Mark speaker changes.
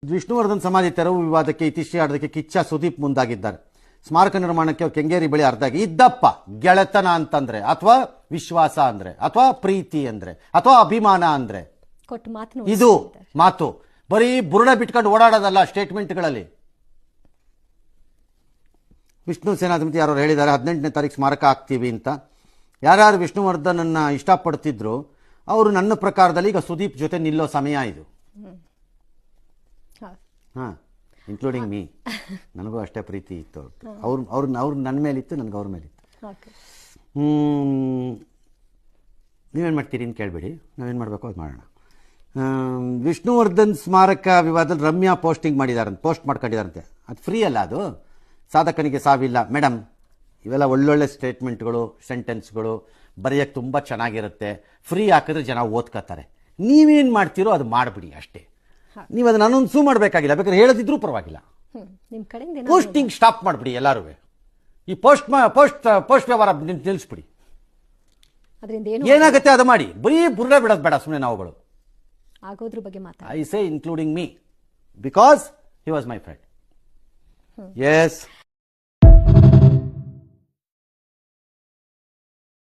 Speaker 1: ವಿಷ್ಣುವರ್ಧನ್ ಸಮಾಧಿ ತೆರವು ವಿವಾದಕ್ಕೆ ಇತಿಶ್ರೀ ಆಡೋದಕ್ಕೆ ಕಿಚ್ಚ ಸುದೀಪ್ ಮುಂದಾಗಿದ್ದಾರೆ. ಸ್ಮಾರಕ ನಿರ್ಮಾಣಕ್ಕೆ ಕೆಂಗೇರಿ ಬಳಿ ಅರ್ಧಾಗಿ ಇದ್ದಪ್ಪ ಗೆಳೆತನ ಅಂತಂದ್ರೆ ಅಥವಾ ವಿಶ್ವಾಸ ಅಂದ್ರೆ ಅಥವಾ ಪ್ರೀತಿ ಅಂದ್ರೆ ಅಥವಾ ಅಭಿಮಾನ ಅಂದ್ರೆ ಇದು ಮಾತು ಬರೀ ಬುರುಡ ಬಿಟ್ಕೊಂಡು ಓಡಾಡೋದಲ್ಲ. ಸ್ಟೇಟ್ಮೆಂಟ್ಗಳಲ್ಲಿ ವಿಷ್ಣು ಸೇನಾ ಸಮಿತಿ ಯಾರು ಹೇಳಿದ್ದಾರೆ 18ನೇ ತಾರೀಕು ಸ್ಮಾರಕ ಆಗ್ತೀವಿ ಅಂತ. ಯಾರ್ಯಾರು ವಿಷ್ಣುವರ್ಧನನ್ನ ಇಷ್ಟಪಡ್ತಿದ್ರು ಅವರು ನನ್ನ ಪ್ರಕಾರದಲ್ಲಿ ಈಗ ಸುದೀಪ್ ಜೊತೆ ನಿಲ್ಲೋ ಸಮಯ ಇದು. ಹಾಂ, ಇನ್ಕ್ಲೂಡಿಂಗ್ ಮೀ. ನನಗೂ ಅಷ್ಟೇ ಪ್ರೀತಿ ಇತ್ತು. ಅವ್ರು ನನ್ನ ಮೇಲಿತ್ತು, ನನಗೆ ಅವ್ರ ಮೇಲಿತ್ತು. ನೀವೇನು ಮಾಡ್ತೀರಿ ಅಂತ ಕೇಳಬೇಡಿ, ನಾವೇನು ಮಾಡಬೇಕು ಅದು ಮಾಡೋಣ. ವಿಷ್ಣುವರ್ಧನ್ ಸ್ಮಾರಕ ವಿವಾದದಲ್ಲಿ ರಮ್ಯಾ ಪೋಸ್ಟ್ ಮಾಡ್ಕೊಂಡಿದ್ದಾರಂತೆ. ಅದು ಫ್ರೀ ಅಲ್ಲ, ಅದು ಸಾಧಕನಿಗೆ ಸಾವಿಲ್ಲ ಮೇಡಮ್. ಇವೆಲ್ಲ ಒಳ್ಳೊಳ್ಳೆ ಸ್ಟೇಟ್ಮೆಂಟ್ಗಳು, ಸೆಂಟೆನ್ಸ್ಗಳು ಬರೆಯೋಕ್ಕೆ ತುಂಬ ಚೆನ್ನಾಗಿರುತ್ತೆ. ಫ್ರೀ ಹಾಕಿದ್ರೆ ಜನ ಓದ್ಕೋತಾರೆ. ನೀವೇನು ಮಾಡ್ತೀರೋ ಅದು ಮಾಡಿಬಿಡಿ ಅಷ್ಟೇ. ನೀವು ಅದನ್ನ ಅನೌನ್ಸು ಮಾಡಬೇಕಾಗಿಲ್ಲ, ಬೇಕಾದ್ರೆ ಹೇಳದಿದ್ರೂ ಪರವಾಗಿಲ್ಲ. ಪೋಸ್ಟಿಂಗ್ ಸ್ಟಾಪ್ ಮಾಡಿಬಿಡಿ ಎಲ್ಲರೂ. ಈ ಪೋಸ್ಟ್ ವ್ಯವಹಾರ ನಿಲ್ಲಿಸ್ಬಿಡಿ. ಏನಾಗುತ್ತೆ ಅದು ಮಾಡಿ. ಬರೀ ಬುರ್ರೆ ಬಿಡೋದು ಬೇಡ ಸುಮ್ಮನೆ ನಾವುಗಳು. I say including me because he was my friend. S.